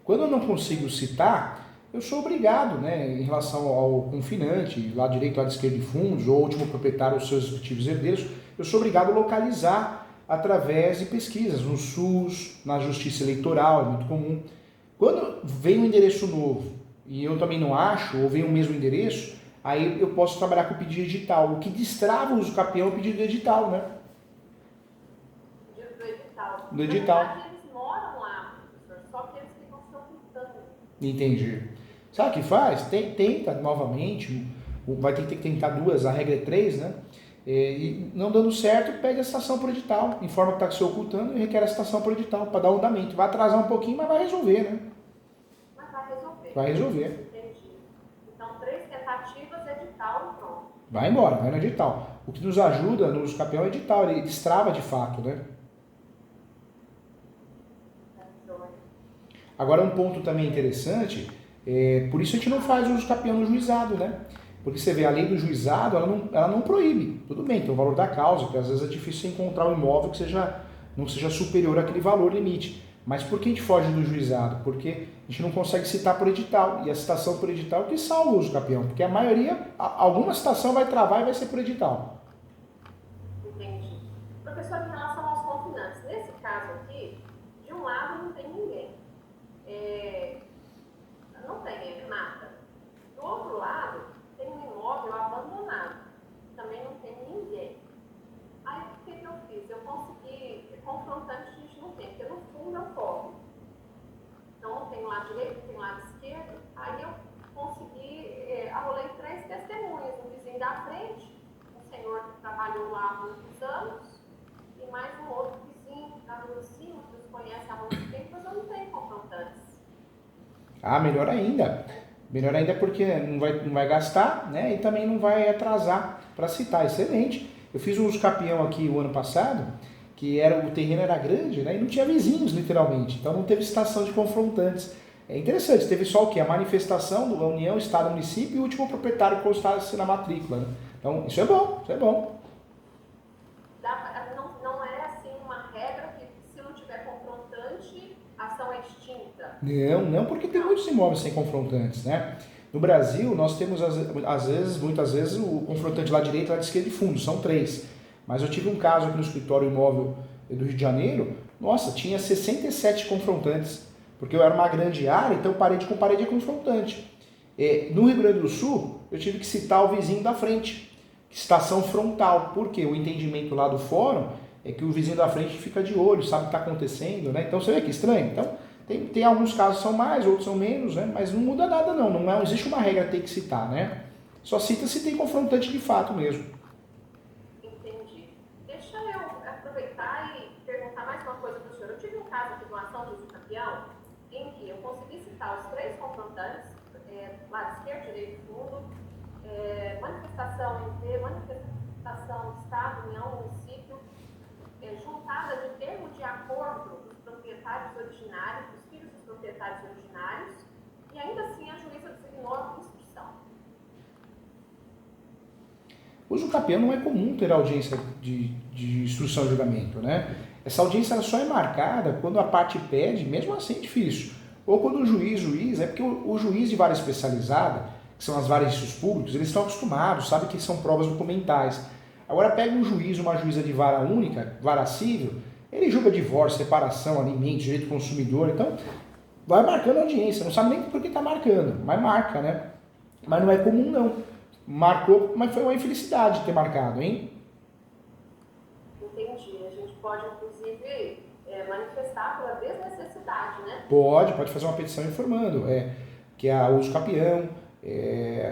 Quando eu não consigo citar, eu sou obrigado, né, em relação ao confinante, lado direito, lado esquerdo de fundos, ou último proprietário, os seus respectivos herdeiros, eu sou obrigado a localizar através de pesquisas, no SUS, na Justiça Eleitoral, é muito comum. Quando vem um endereço novo e eu também não acho, ou vem o mesmo endereço, aí eu posso trabalhar com o pedido edital. O que destrava o uso capião é o pedido edital, né? Pedido do edital. Do edital. Na verdade, eles moram lá, professor, só que eles ficam se ocultando. Entendi. Sabe o que faz? Tenta novamente, vai ter que tentar 2, a regra é 3, né? E não dando certo, pede a citação por edital, informa que está se ocultando e requer a citação por edital para dar um andamento. Vai atrasar um pouquinho, mas vai resolver, né? Mas vai resolver. Vai resolver. Entendi. Então, 3 tentativas, edital e pronto. Vai embora, vai no edital. O que nos ajuda no uso capião é o edital, ele destrava de fato, né? Agora um ponto também interessante, por isso a gente não faz uso capião no juizado, né? Porque você vê, a lei do juizado, ela não proíbe. Tudo bem, tem o valor da causa, porque às vezes é difícil encontrar um imóvel que não seja superior àquele valor limite. Mas por que a gente foge do juizado? Porque a gente não consegue citar por edital. E a citação por edital é que salva o uso capião. Porque a maioria, alguma citação vai travar e vai ser por edital. Entendi. Professor, em relação aos confinantes, nesse caso aqui, de um lado não tem ninguém. Não tem nada. Do outro lado, tem um imóvel abandonado. Também não tem ninguém. Aí, o que eu fiz? Eu consegui, confrontante a gente não tem, porque no fundo eu posso. lado direito, tem lado esquerdo. Aí eu consegui, arrolei 3 testemunhas, um vizinho da frente, um senhor que trabalhou lá há muitos anos, e mais um outro vizinho que está no cima, que os conhece há muito tempo, mas eu não tenho confrontantes. Ah, melhor ainda. Melhor ainda porque não vai gastar, né? E também não vai atrasar para citar. Excelente. Eu fiz um escapião aqui o ano passado, que o terreno era grande, né? E não tinha vizinhos, literalmente. Então não teve citação de confrontantes. É interessante, teve só o quê? A manifestação da União, Estado, Município e o último proprietário que constasse na matrícula, né? Então isso é bom, isso é bom. Não é assim uma regra que se não tiver confrontante, a ação é extinta. Não, porque tem muitos imóveis sem confrontantes, né? No Brasil, nós temos, muitas vezes, o confrontante lá direito e lá de esquerda de fundo, são 3. Mas eu tive um caso aqui no escritório imóvel do Rio de Janeiro, nossa, tinha 67 confrontantes, porque eu era uma grande área, então parede com parede é confrontante. No Rio Grande do Sul, eu tive que citar o vizinho da frente, estação frontal, porque o entendimento lá do fórum é que o vizinho da frente fica de olho, sabe o que está acontecendo, né? Então você vê que estranho. Então, tem alguns casos que são mais, outros são menos, né? Mas não muda nada não existe uma regra que tem que citar, né? Só cita se tem confrontante de fato mesmo. Entendi. Deixa eu aproveitar e perguntar mais uma coisa para o senhor. Eu tive um caso aqui de uma ação de uso campeão em que eu consegui citar os 3 confrontantes, lado esquerdo, direito e fundo, manifestação em T, manifestação Estado, União, Município, juntada de termo de acordo dos proprietários originários, dos filhos dos proprietários originários, e ainda assim a juíza designou a instrução. Uso campeão não é comum ter audiência de instrução e julgamento, né? Essa audiência ela só é marcada quando a parte pede, mesmo assim é difícil. Ou quando o juiz, é porque o juiz de vara especializada, que são as varas públicos, eles estão acostumados, sabem que são provas documentais. Agora pega um juiz, uma juíza de vara única, vara civil, ele julga divórcio, separação, alimentos, direito do consumidor, então vai marcando a audiência, não sabe nem por que está marcando, mas marca, né? Mas não é comum não. Marcou, mas foi uma infelicidade ter marcado, hein? Entendi. A gente pode, inclusive, manifestar pela desnecessidade, né? Pode fazer uma petição informando que é o uso capião,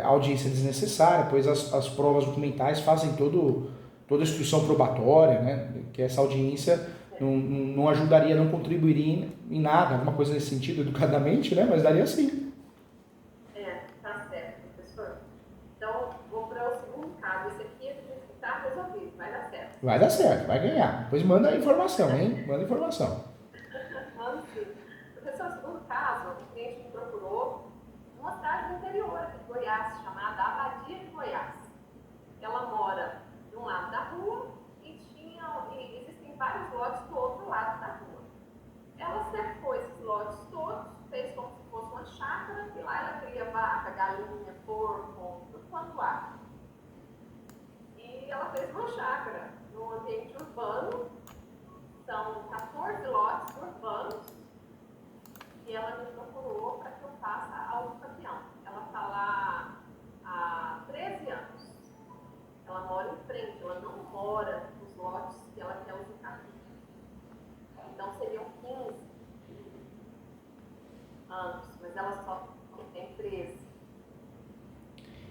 a audiência desnecessária, pois as provas documentais fazem toda a instrução probatória, né? Que essa audiência não ajudaria, não contribuiria em nada, alguma coisa nesse sentido, educadamente, né? Mas daria sim. Tá certo, professor. Então, vou para o segundo caso. Esse aqui a gente está resolvido, vai dar certo. Vai dar certo, vai ganhar. Depois manda a informação, hein? Manda a informação. Mano, sim. Professor, o segundo caso, o cliente me procurou numa cidade do interior aqui de Goiás, chamada Abadia de Goiás. Ela mora de um lado da rua e existem vários lotes do outro lado da rua. Ela cercou esses lotes todos, fez como se fosse uma chácara, e lá ela cria vaca, galinha, porco, tudo quanto há. E ela fez uma chácara no ambiente urbano, são 14 lotes urbanos, e ela me procurou para que eu faça a uso campeão. Ela está lá há 13 anos. Ela mora em frente, ela não mora nos lotes que ela quer uso campeão. Então seriam 15 anos, mas ela só tem 13.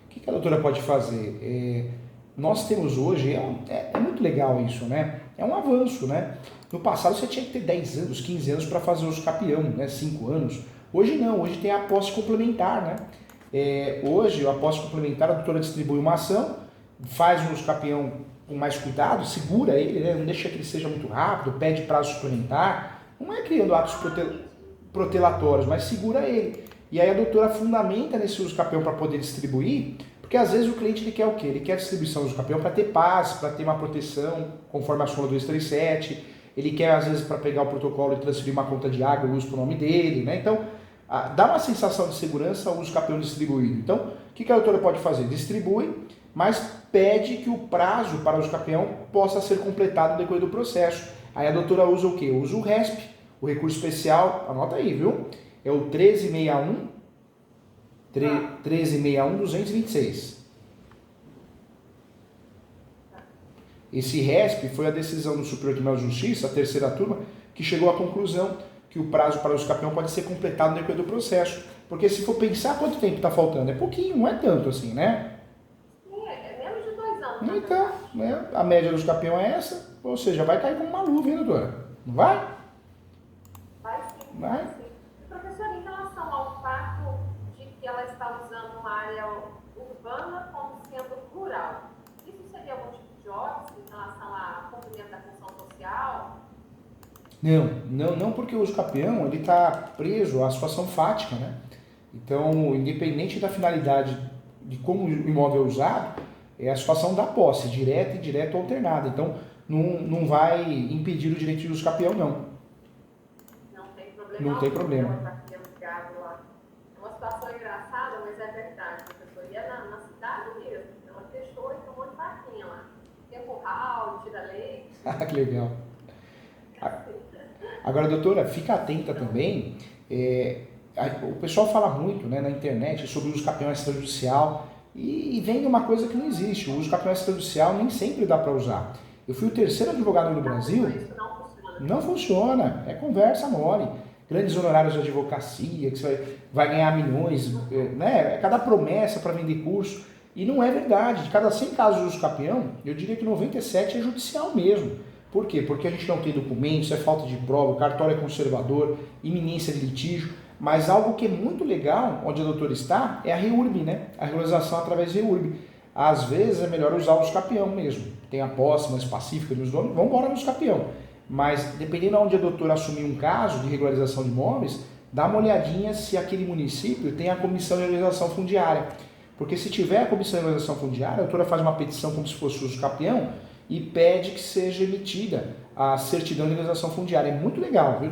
O que a doutora pode fazer? Nós temos hoje, é muito legal isso, né? É um avanço, né? No passado você tinha que ter 10 anos, 15 anos para fazer o uso capião, né? 5 anos. Hoje não, hoje tem a posse complementar, né? Hoje a posse complementar, a doutora distribui uma ação, faz um uso capião com mais cuidado, segura ele, né? Não deixa que ele seja muito rápido, pede prazo suplementar, não é criando atos protelatórios, mas segura ele. E aí a doutora fundamenta nesse uso capião para poder distribuir, porque às vezes o cliente ele quer o quê? Ele quer a distribuição do uso capião para ter paz, para ter uma proteção, conforme a súmula 237, ele quer às vezes para pegar o protocolo e transferir uma conta de água e luz para o nome dele, né? Então, dá uma sensação de segurança ao uso capião distribuído. Então, o que a doutora pode fazer? Distribui, mas pede que o prazo para o uso capião possa ser completado no decorrer do processo. Aí a doutora usa o quê? Usa o RESP, o recurso especial, anota aí, viu? É o 1361-226. Esse RESP foi a decisão do Superior Tribunal de Justiça, a terceira turma, que chegou à conclusão que o prazo para o uso campeão pode ser completado no decorrer do processo. Porque se for pensar quanto tempo está faltando, é pouquinho, não é tanto assim, né? Sim, é menos de 2 anos. Então, né, a média dos campeão é essa, ou seja, vai cair como uma luva, hein, doutora? Não vai? Vai sim, Vai. vai sim. E, professora, em relação ao fato de que ela está usando uma área urbana como sendo rural, isso seria algum tipo de óbice em relação ao cumprimento da função social? Não, porque o uso capião ele está preso à situação fática, né? Então, independente da finalidade de como o imóvel é usado, é a situação da posse, direta, indireta ou alternada. Então, não vai impedir o direito de uso capião, não. Não tem problema. Não tem problema. Ela está criando gado lá. É uma situação engraçada, mas é verdade, professor. E é na cidade mesmo. Ela fechou e tem um monte de vaquinha lá. Tem curral, tira leite. Que legal. Agora, doutora, fica atenta também. O pessoal fala muito, né, na internet sobre o uso capião extrajudicial e vem uma coisa que não existe. O uso capião extrajudicial nem sempre dá para usar. Eu fui o terceiro advogado no Brasil. Isso não funciona. Não funciona. É conversa mole. Grandes honorários de advocacia, que você vai ganhar milhões, né? É cada promessa para vender curso. E não é verdade. De cada 100 casos de uso capião, eu diria que 97 é judicial mesmo. Por quê? Porque a gente não tem documentos, é falta de prova, o cartório é conservador, iminência de litígio. Mas algo que é muito legal, onde a doutora está, é a REURB, né? A regularização através da REURB. Às vezes é melhor usar o uso capião mesmo. Tem a posse mais pacífica dos donos, vamos embora no uso capião. Mas dependendo de onde a doutora assumir um caso de regularização de imóveis, dá uma olhadinha se aquele município tem a comissão de regularização fundiária. Porque se tiver a comissão de regularização fundiária, a doutora faz uma petição como se fosse uso capião e pede que seja emitida a certidão de regularização fundiária. É muito legal, viu?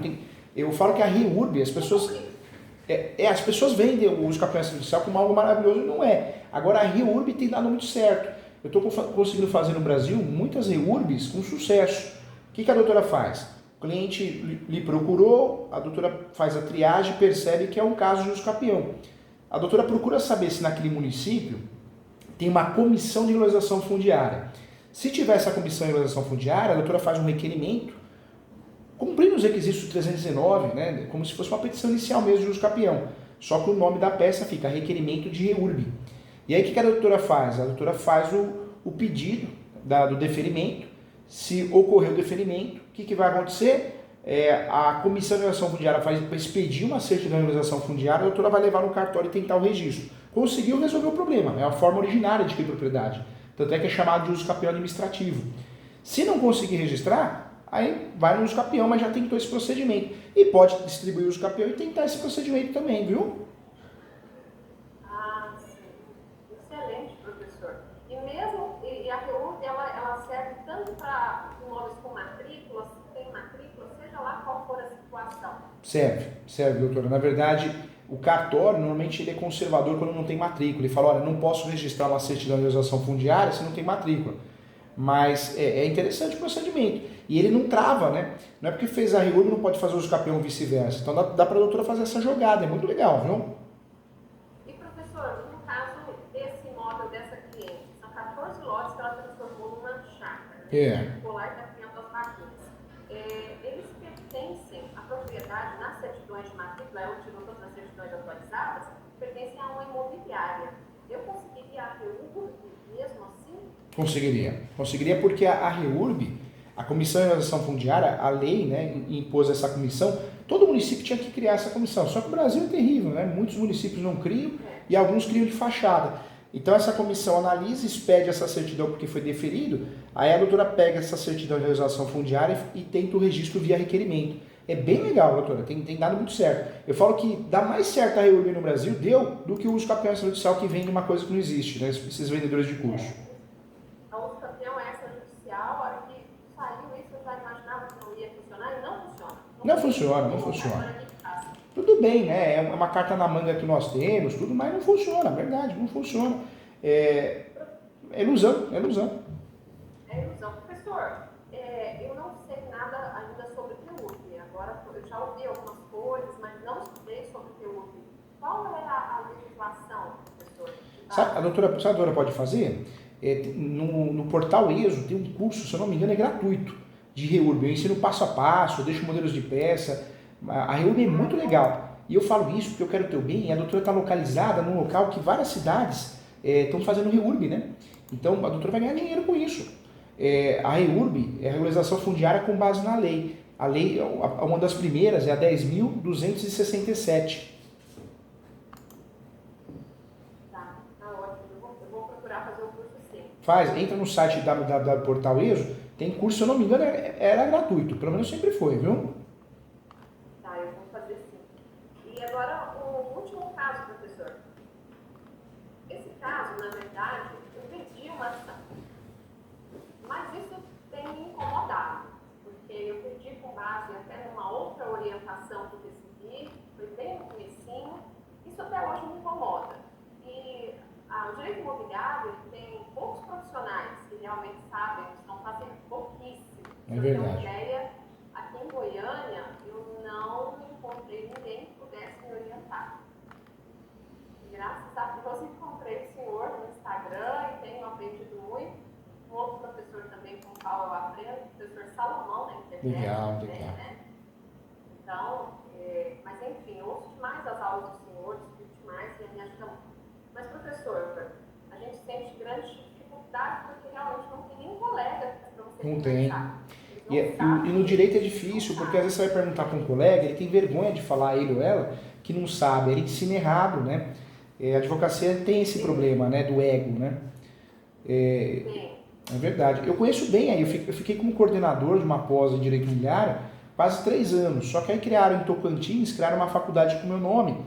Eu falo que a REURB, as pessoas vendem o uso capião extrajudicial como algo maravilhoso, não é. Agora a REURB tem dado muito certo. Eu estou conseguindo fazer no Brasil muitas REURBs com sucesso. O que a doutora faz? O cliente lhe procurou, a doutora faz a triagem e percebe que é um caso de uso capião. A doutora procura saber se naquele município tem uma comissão de regularização fundiária. Se tiver essa comissão de regularização fundiária, a doutora faz um requerimento, cumprindo os requisitos do 319, né, como se fosse uma petição inicial mesmo de uso capião. Só que o nome da peça fica requerimento de REURB. E aí o que a doutora faz? A doutora faz o pedido do deferimento. Se ocorrer o deferimento, o que vai acontecer? A comissão de regularização fundiária vai expedir uma certidão de regularização fundiária, a doutora vai levar no cartório e tentar o registro. Conseguiu resolver o problema, é a forma originária de adquirir propriedade. Tanto é que é chamado de uso capião administrativo. Se não conseguir registrar, aí vai no uso capião, mas já tentou esse procedimento. E pode distribuir o uso capião e tentar esse procedimento também, viu? Ah, sim. Excelente, professor. E a REURB, ela serve tanto para imóveis com matrícula, se tem matrícula, seja lá qual for a situação. Serve, doutora. Na verdade, o cartório, normalmente, ele é conservador quando não tem matrícula. Ele fala, olha, não posso registrar uma certidão de regularização fundiária se não tem matrícula. Mas é interessante o procedimento. E ele não trava, né? Não é porque fez a REURB não pode fazer o uso capião ou vice-versa. Então dá para a doutora fazer essa jogada. É muito legal, viu? E, professor, no caso desse imóvel dessa cliente, são 14 lotes que ela transformou numa chácara. Ficou lá e está criando as vaquinhas. Eles pertencem, a propriedade nas certidões de matrícula, eu tirou todas as certidões atualizadas, pertencem a uma imobiliária. Eu conseguiria a REURB mesmo assim? Conseguiria porque a REURB, a Comissão de Regularização Fundiária, a lei, né, impôs essa comissão. Todo município tinha que criar essa comissão, só que o Brasil é terrível, né? Muitos municípios não criam e alguns criam de fachada. Então essa comissão analisa, expede essa certidão porque foi deferido, aí a doutora pega essa certidão de regularização fundiária e tenta o registro via requerimento. É bem legal, doutora, tem dado muito certo. Eu falo que dá mais certo a REURB no Brasil, do que o uso capião extrajudicial que vende uma coisa que não existe, né? Esses vendedores de curso. A uso capião extrajudicial, a hora que saiu isso, eu já imaginava que não ia funcionar e não funciona. Não funciona. Tudo bem, né? É uma carta na manga que nós temos, tudo, mas não funciona, verdade, não funciona. É ilusão. É ilusão. Professor, eu não sei nada ainda sobre REURB. Agora, eu já ouvi algumas coisas, mas não estudei sobre REURB. Qual é a legislação, professor? Sabe, a doutora pode fazer? No portal ESO tem um curso, se eu não me engano, é gratuito, de REURB. Eu ensino passo a passo, eu deixo modelos de peça. A REURB é muito legal. E eu falo isso porque eu quero o teu bem, e a doutora está localizada num local que várias cidades estão fazendo REURB, né? Então a doutora vai ganhar dinheiro com isso. A REURB é a regularização fundiária com base na lei. A lei, uma das primeiras é a 10.267. Tá ótimo. Eu vou procurar fazer o curso sim. Entra no site www.portal ESO, tem curso, se eu não me engano, era gratuito, pelo menos sempre foi, viu? Tá, eu vou fazer sim. E agora, o último caso, professor. Esse caso, na verdade, eu perdi uma ação. Mas isso tem me incomodado, porque eu perdi com base até numa outra orientação que eu recebi, foi bem no comecinho. Isso até hoje me incomoda. E o direito imobiliário tem poucos profissionais que realmente sabem, estão fazendo pouquíssimo. É verdade. Pra ter uma ideia, aqui em Goiânia, eu não encontrei ninguém que pudesse me orientar. E graças a Deus encontrei o senhor no Instagram e tenho aprendido muito. Um outro professor também com o qual eu aprendo, o professor Salomão na internet. Legal. Né? Então, mas enfim, eu ouço demais as aulas do senhor, discuto demais e me ajuda muito. Mas, professor, a gente sente grande dificuldade porque realmente não tem nenhum colega para você Não tem. conversar. E no direito é difícil, porque às vezes você vai perguntar para um colega, ele tem vergonha de falar, ele ou ela, que não sabe, ele ensina errado, né? A advocacia tem esse problema, né, do ego, né? É verdade. Eu conheço bem aí, eu fiquei como coordenador de uma pós em Direito Imobiliário quase 3 anos, só que aí criaram em Tocantins, criaram uma faculdade com meu nome,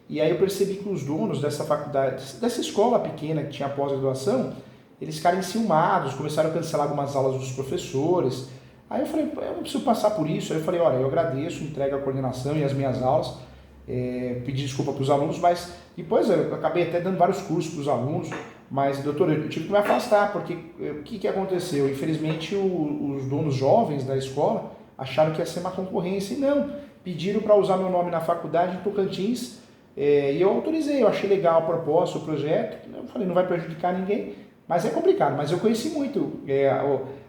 e aí eu percebi que os donos dessa faculdade, dessa escola pequena que tinha pós-graduação, eles ficaram enciumados, começaram a cancelar algumas aulas dos professores. Aí eu falei, eu não preciso passar por isso. Aí eu falei, olha, eu agradeço, entrego a coordenação e as minhas aulas, pedi desculpa para os alunos, mas depois eu acabei até dando vários cursos para os alunos, mas, doutor, eu tive que me afastar, porque o que aconteceu? Infelizmente, os donos jovens da escola acharam que ia ser uma concorrência, e não, pediram para usar meu nome na faculdade em Tocantins, e eu autorizei, eu achei legal a proposta, o projeto, eu falei, não vai prejudicar ninguém, mas é complicado, mas eu conheci muito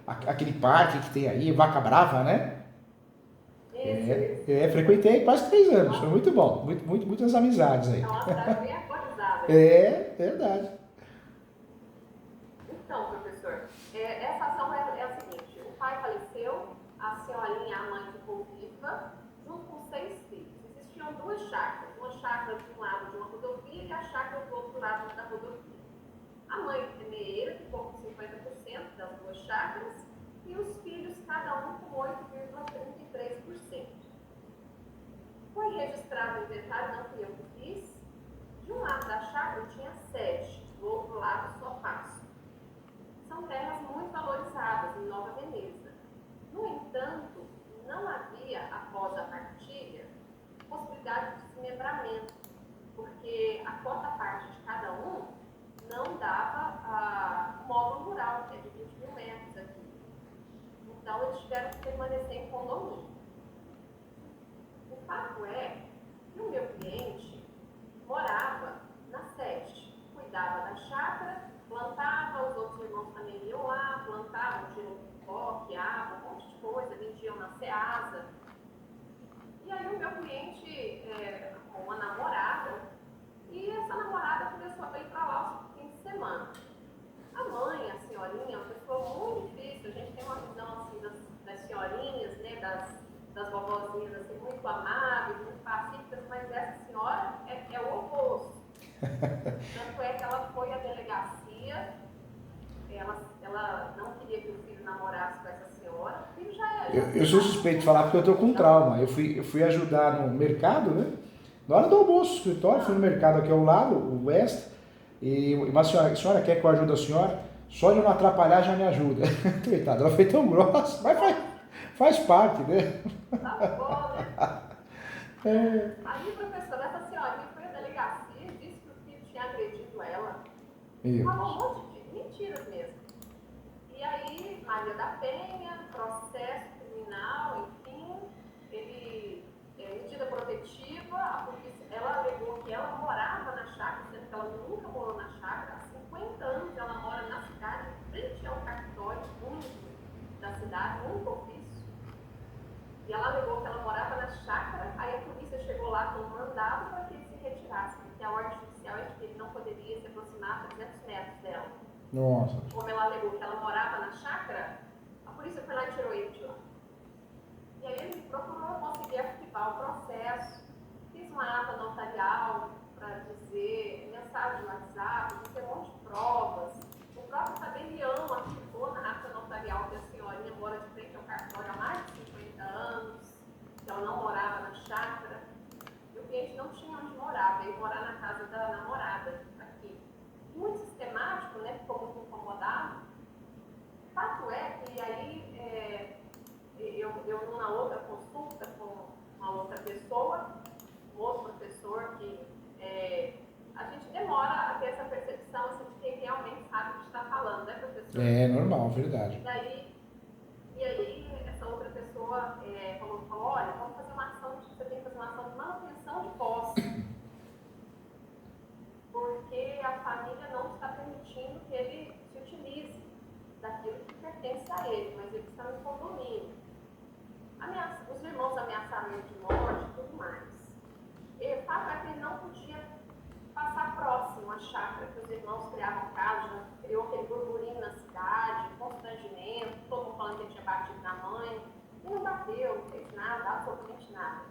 aquele parque que tem aí, Vaca Brava, né? Frequentei quase 3 anos, foi muito bom, muitas amizades aí. Nossa, tá bem atualizada. Verdade. Então, professor, essa ação é a seguinte: o pai faleceu, a senhorinha, a mãe ficou viva, junto com 6 filhos. Existiam 2 chácaras, uma chácara de um lado de uma rodovia e a chácara do outro lado da rodovia. A mãe primeira ficou com 50% das 2 chácaras e os filhos, cada um com 8,33%. Foi registrado o inventário, não fui eu que fiz. De um lado da chácara tinha 7, do outro lado só pasto. São terras muito valorizadas em Nova Veneza. No entanto, não havia, após a partilha, possibilidade de desmembramento, porque a cota parte de cada um não dava o módulo rural, que é de 20 mil metros aqui. Então, eles tiveram que permanecer em condomínio. O fato é que o meu cliente morava na sede, cuidava da chácara, plantava, os outros irmãos também iam lá, plantavam, girocó, quiabo, um monte de coisa, vendiam na Ceasa. E aí o meu cliente com uma namorada, e essa namorada começou a ir para lá os fins de semana. A mãe, a senhorinha, é uma pessoa muito difícil, a gente tem uma visão assim das senhorinhas, né, das vovozinhas assim, muito amáveis, muito pacíficas, mas essa senhora é o oposto. Tanto é que ela foi à delegacia, ela não queria que o filho namorasse com essa senhora, o filho já é. Eu sou suspeito de falar porque eu estou com trauma. Eu fui ajudar no mercado, né? Na hora do almoço, escritório, fui no mercado aqui ao lado, o West, e uma senhora quer que eu ajude a senhora? Só de não atrapalhar já me ajuda. Coitada, ela foi tão grossa, mas faz parte, né? Tá bom, né? Aí, professora, essa senhorinha foi à delegacia e disse que o filho tinha agredido ela. Falou um monte de mentiras mesmo. E aí, Maria da Penha, processo criminal, enfim, medida protetiva, a polícia, ela alegou que ela morava na chácara, sendo que ela nunca morou na chácara, há 50 anos ela mora na cidade, frente ao cartório único da cidade, único ofício. E ela alegou que ela morava na chácara poderia se aproximar a 300 metros dela. Nossa. Como ela alegou que ela morava na chácara, a polícia foi lá e tirou ele de lá. E aí ele procurou conseguir arquivar o processo, fiz uma ata notarial para dizer, mensagem no WhatsApp, tem um monte de provas. O próprio tabelião arquivou na ata notarial que a senhorinha mora de frente ao cartório há mais de 50 anos, que ela não morava na chácara. E o cliente não tinha onde morar, veio morar na casa da namorada aqui. Muito sistemático, né? Ficou muito incomodado. Fato é que aí eu numa outra consulta com uma outra pessoa, um outro professor que a gente demora a ter essa percepção assim, de quem realmente sabe o que está falando, né, professor? É normal, verdade. E aí essa outra pessoa falou, olha, vamos fazer uma ação, você tem que fazer uma ação de manutenção de posse. Porque a família não está permitindo que ele se utilize daquilo que pertence a ele, mas eles estão em condomínio. Os irmãos ameaçaram ele de morte e tudo mais. E o fato é que ele não podia passar próximo à chácara, que os irmãos criavam casa, criou aquele burburinho na cidade, constrangimento, todo mundo falando que ele tinha batido na mãe, e não bateu, não fez nada, absolutamente nada.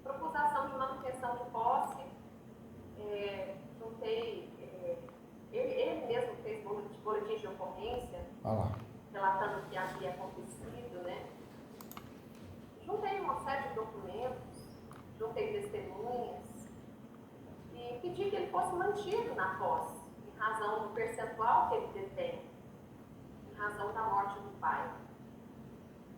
Propus de manutenção de posse, juntei, ele mesmo fez boletim de ocorrência, relatando o que havia acontecido, né? Juntei uma série de documentos, juntei testemunhas e pedi que ele fosse mantido na posse, em razão do percentual que ele detém, em razão da morte do pai.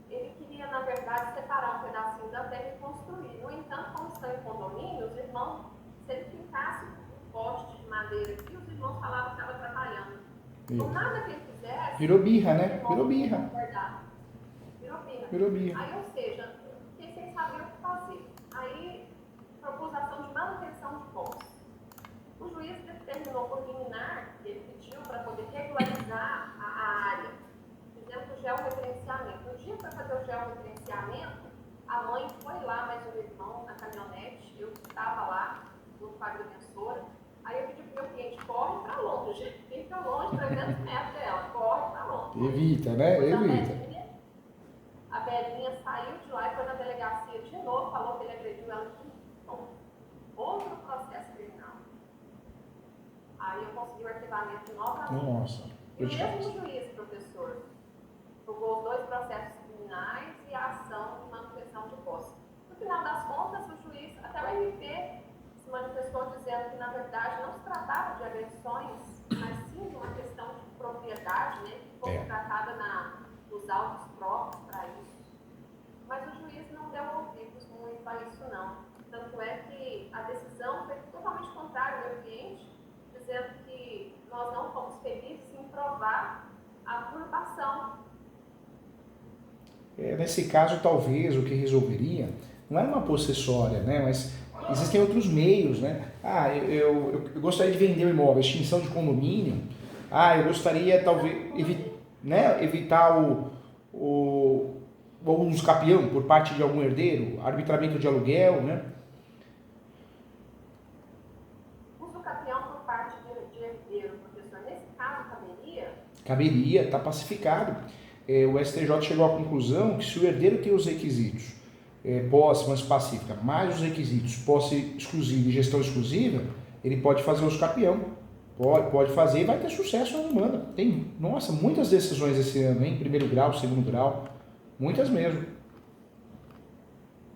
Ele queria, na verdade, separar um pedacinho da terra e construir. No entanto, como estão em condomínio, os irmãos, se ele fincasse um poste de madeira aqui, os irmãos falavam que estava trabalhando. Por nada que ele fizesse... Virou birra, né? Virou birra. Virou birra. Aí, ou seja, fiquei sem saber o que fazer. Aí, propus ação de manutenção de posse. O juiz determinou por liminar, ele pediu para poder regularizar a área. Fizemos o georreferenciamento. No dia para fazer o georreferenciamento, a mãe foi lá, mais um irmão, na caminhonete, eu estava lá, junto com a agrimensora. Aí eu pedi para o meu cliente, corre para longe, fica longe, 300 metros dela, corre para longe. Evita, né? Evita. A velhinha saiu de lá e foi na delegacia de novo, falou que ele agrediu ela de novo. Outro processo criminal. Aí eu consegui o arquivamento novamente. Nossa. E o mesmo juiz, professor, julgou os 2 processos criminais e a ação de manutenção de posse. No final das contas, o juiz, até o MP, se manifestou dizendo que, na verdade, não se tratava de agressões, mas sim de uma questão de propriedade, né, que foi tratada nos autos próprios para isso. Mas o juiz não deu ouvidos muito a isso, não. Tanto é que a decisão foi totalmente contrária ao meu cliente, dizendo que nós não fomos felizes em provar a turbação. Nesse caso, talvez, o que resolveria, não era uma possessória, né? Mas existem outros meios, né? Eu gostaria de vender o imóvel, extinção de condomínio. Eu gostaria, talvez, evitar o uso capião por parte de algum herdeiro, arbitramento de aluguel, né? Uso capião por parte de herdeiro, professor, nesse caso caberia? Caberia, está pacificado. O STJ chegou à conclusão que se o herdeiro tem os requisitos posse, mas pacífica, mais os requisitos posse exclusiva e gestão exclusiva, ele pode fazer uso capião. Pode fazer e vai ter sucesso na demanda. Tem, nossa, muitas decisões esse ano, hein? Primeiro grau, segundo grau, muitas mesmo.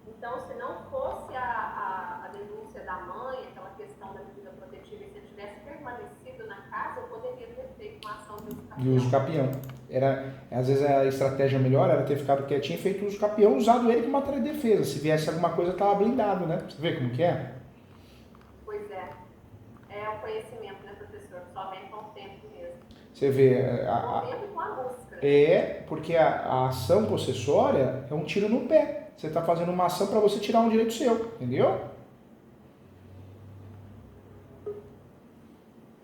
Então, se não fosse a denúncia da mãe, aquela questão da medida protetiva, e se ele tivesse permanecido na casa, eu poderia ter feito uma ação de uso capião. De uso capião. Às vezes a estratégia melhor era ter ficado quietinho e feito uso capião, usado ele como matéria de defesa. Se viesse alguma coisa, estava blindado, né? Você vê como que é? Pois é. É o conhecimento, né, professor? Só vem com o tempo mesmo. Você vê... Com o tempo e com a música. Porque a ação possessória é um tiro no pé. Você está fazendo uma ação para você tirar um direito seu, entendeu?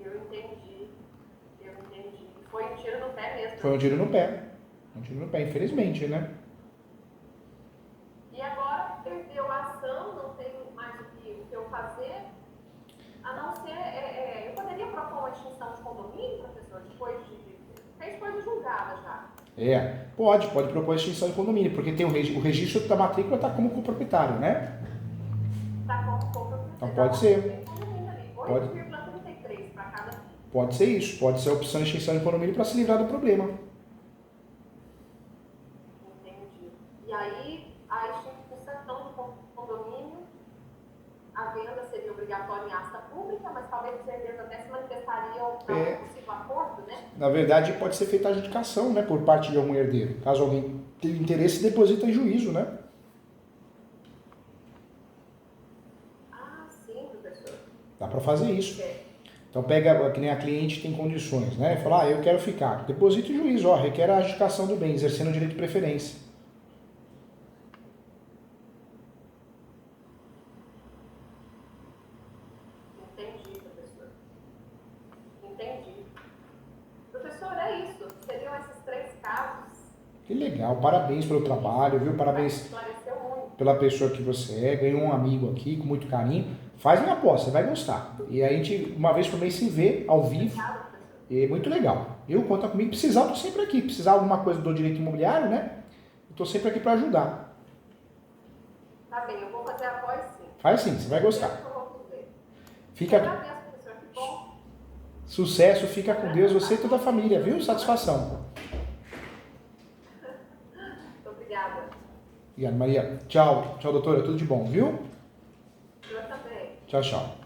Eu entendi. Foi um tiro no pé mesmo. Foi um tiro no pé. Infelizmente, né? E agora perdeu a ação, não tem mais o que eu fazer? A não ser, eu poderia propor uma extinção de condomínio, professor, depois fez coisa julgada já. Pode propor a extinção de condomínio, porque tem o registro da matrícula está como coproprietário, né? Está como coproprietário. Então pode ser. Pode. 8,33 para cada filho. Pode ser isso, pode ser a opção de extinção de condomínio para se livrar do problema. Entendi. E aí, a extinção de condomínio, a venda seria obrigatória em asta pública, mas talvez os herdeiros até se manifestariam para um possível acordo, né? Na verdade, pode ser feita a adjudicação, né, por parte de algum herdeiro. Caso alguém tenha interesse, deposita em juízo, né? Ah, sim, professor. Dá para fazer isso. Então pega, que nem a cliente tem condições, né? Fala, eu quero ficar. Deposita em juízo, requer a adjudicação do bem, exercendo o direito de preferência. Entendi, professor. Entendi. Professor, é isso. Seriam esses 3 casos. Que legal, parabéns pelo trabalho, viu? Parabéns Esclareceu muito. pela pessoa que você é, ganhou um amigo aqui com muito carinho. Faz minha aposta, você vai gostar. E a gente, uma vez por mês, se vê ao vivo. Obrigada, professor. É muito legal. Eu conta comigo, precisar, eu tô sempre aqui. Precisar alguma coisa do direito imobiliário, né? Eu tô sempre aqui para ajudar. Tá bem, eu vou fazer a voz sim. Faz sim, você vai gostar. Eu vou fazer. Fica Agradeço, professor. Que bom. sucesso, fica com Deus, você e toda a família, viu? Satisfação. Muito obrigada. Obrigado, Maria. Tchau, doutora, tudo de bom, viu? Eu também. Tchau, tchau.